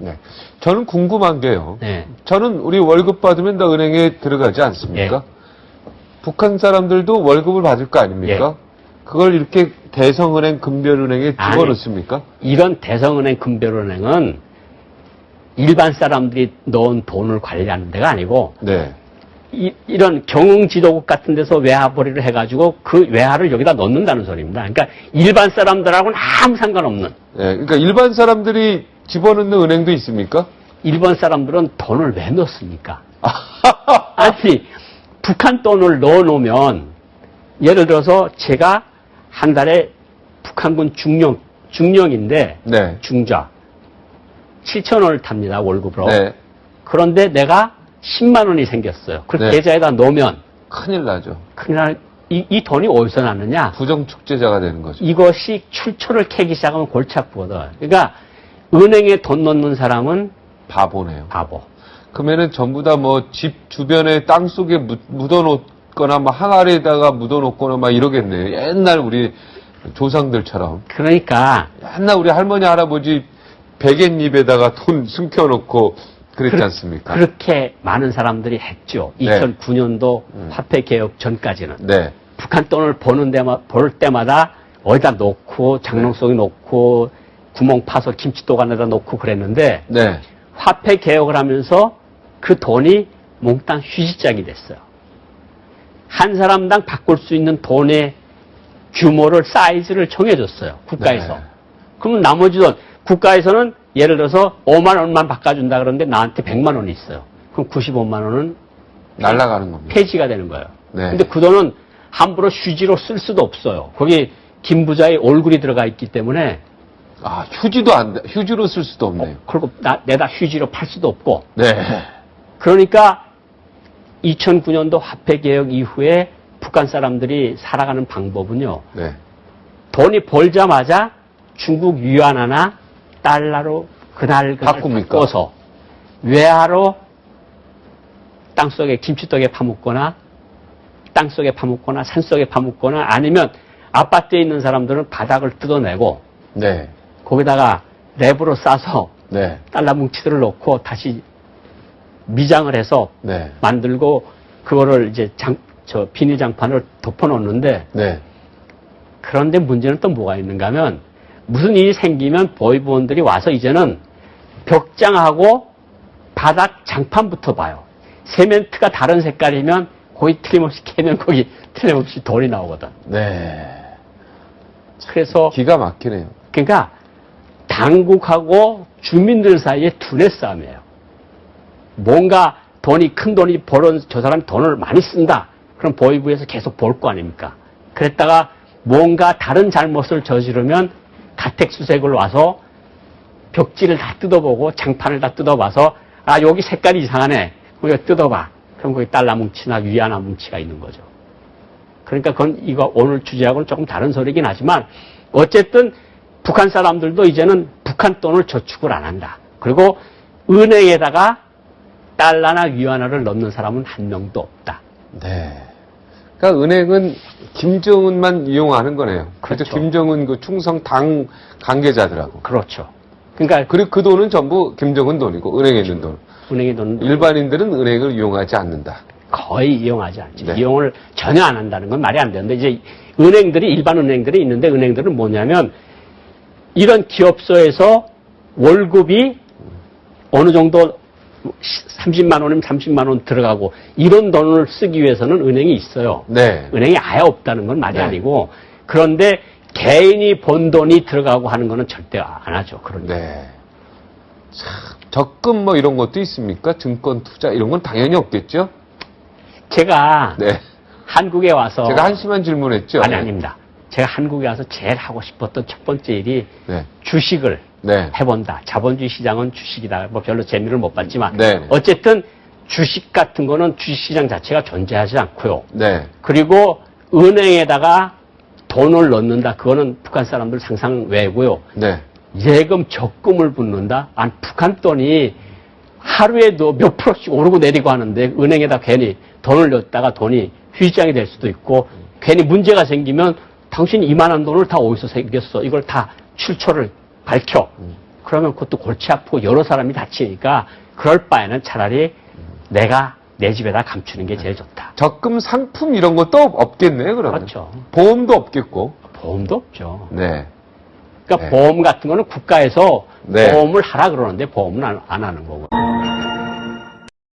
네. 저는 궁금한 게요. 네. 저는 우리 월급 받으면 다 은행에 들어가지 않습니까? 예. 북한 사람들도 월급을 받을 거 아닙니까? 예. 그걸 이렇게 대성은행, 금별은행에 집어넣습니까? 이런 대성은행, 금별은행은 일반 사람들이 넣은 돈을 관리하는 데가 아니고 네. 이런 경영지도국 같은 데서 외화벌이를 해가지고 그 외화를 여기다 넣는다는 소리입니다. 그러니까 일반 사람들하고는 아무 상관없는. 네. 그러니까 일반 사람들이 집어넣는 은행도 있습니까? 일반 사람들은 돈을 왜 넣습니까? 아니, 북한 돈을 넣어놓으면 예를 들어서 제가 한 달에 북한군 중령인데 네. 중좌 7,000원을 탑니다. 월급으로. 네. 그런데 내가 10만 원이 생겼어요. 그 네. 계좌에다 넣으면 큰일 나죠. 그날 이 돈이 어디서 났느냐? 부정축제자가 되는 거죠. 이것이 출처를 캐기 시작하면 골치 아프거든. 그러니까 은행에 돈 넣는 사람은 바보네요. 바보. 그러면은 전부 다 뭐 집 주변에 땅 속에 묻어놓거나 뭐 항아리에다가 묻어놓거나 막 이러겠네요. 옛날 우리 조상들처럼. 그러니까 옛날 우리 할머니 할아버지 베갯잎에다가 돈 숨겨놓고 그랬지 않습니까? 그렇게 많은 사람들이 했죠. 네. 2009년도 화폐 개혁 전까지는. 네. 북한 돈을 볼 때마다 어디다 놓고 장롱 속에 놓고 구멍 파서 김치도간에다 놓고 그랬는데 네. 화폐 개혁을 하면서 그 돈이 몽땅 휴지짝이 됐어요. 한 사람당 바꿀 수 있는 돈의 규모를 사이즈를 정해줬어요. 국가에서. 네. 그러면 나머지 돈 국가에서는 예를 들어서 5만 원만 바꿔준다 그러는데 나한테 100만 원이 있어요. 그럼 95만 원은 날아가는 겁니다. 폐지가 되는 거예요. 네. 근데 그 돈은 함부로 휴지로 쓸 수도 없어요. 거기 김 부자의 얼굴이 들어가 있기 때문에 아, 휴지도 안 돼. 휴지로 쓸 수도 없네요. 그리고 내다 휴지로 팔 수도 없고. 네. 그러니까 2009년도 화폐 개혁 이후에 북한 사람들이 살아가는 방법은요. 네. 돈이 벌자마자 중국 위안화나 달러로 그날 바꿉니까? 바꿔서 외화로 땅속에 김치떡에 파묻거나 땅속에 파묻거나 산속에 파묻거나 아니면 아파트에 있는 사람들은 바닥을 뜯어내고 네. 거기다가 랩으로 싸서 네. 달러 뭉치들을 넣고 다시 미장을 해서 네. 만들고 그거를 이제 비닐장판을 덮어놓는데 네. 그런데 문제는 또 뭐가 있는가 하면 무슨 일이 생기면 보이부원들이 와서 이제는 벽장하고 바닥 장판부터 봐요. 세멘트가 다른 색깔이면 거기 틀림없이 캐면 거기 틀림없이 돌이 나오거든. 네. 그래서 기가 막히네요. 그러니까 당국하고 주민들 사이에 두뇌 싸움이에요. 뭔가 큰 돈이 벌은 저 사람이 돈을 많이 쓴다. 그럼 보이부에서 계속 볼 거 아닙니까? 그랬다가 뭔가 다른 잘못을 저지르면 가택수색을 와서 벽지를 다 뜯어보고 장판을 다 뜯어봐서 아 여기 색깔이 이상하네. 우리가 뜯어봐. 그럼 거기 달러 뭉치나 위안화 뭉치가 있는 거죠. 그러니까 그건 이거 오늘 주제하고는 조금 다른 소리긴 하지만 어쨌든 북한 사람들도 이제는 북한 돈을 저축을 안 한다. 그리고 은행에다가 달러나 위안화를 넣는 사람은 한 명도 없다. 네. 그러니까 은행은 김정은만 이용하는 거네요. 그렇죠. 김정은 그 충성 당 관계자들하고. 그렇죠. 그러니까 그리고 그 돈은 전부 김정은 돈이고 은행에 있는 돈. 은행에 넣는 일반인들은 은행을 이용하지 않는다. 거의 이용하지 않죠. 네. 이용을 전혀 안 한다는 건 말이 안 되는데 이제 일반 은행들이 있는데 은행들은 뭐냐면 이런 기업소에서 월급이 어느 정도 30만 원이면 30만 원 들어가고 이런 돈을 쓰기 위해서는 은행이 있어요. 네. 은행이 아예 없다는 건 말이 네. 아니고 그런데 개인이 번 돈이 들어가고 하는 거는 절대 안 하죠. 그런데. 네. 참, 적금 뭐 이런 것도 있습니까? 증권 투자 이런 건 당연히 없겠죠? 제가 네. 한국에 와서 제가 한심한 질문했죠? 아니 아닙니다. 제가 한국에 와서 제일 하고 싶었던 첫 번째 일이 네. 주식을 네. 해본다. 자본주의 시장은 주식이다. 뭐 별로 재미를 못 봤지만 네. 어쨌든 주식 같은 거는 주식시장 자체가 존재하지 않고요. 네. 그리고 은행에다가 돈을 넣는다. 그거는 북한 사람들 상상 외고요. 네. 예금 적금을 붓는다. 북한 돈이 하루에도 몇 프로씩 오르고 내리고 하는데 은행에다 괜히 돈을 넣었다가 돈이 휴지장이 될 수도 있고 괜히 문제가 생기면 당신 이만한 돈을 다 어디서 생겼어. 이걸 다 출처를 밝혀. 그러면 그것도 골치 아프고 여러 사람이 다치니까 그럴 바에는 차라리 내가 내 집에다 감추는 게 제일 좋다. 적금 상품 이런 것도 없겠네요, 그러면. 그렇죠. 보험도 없겠고. 보험도 없죠. 네. 그러니까 네. 보험 같은 거는 국가에서 네. 보험을 하라 그러는데 보험은 안 하는 거고.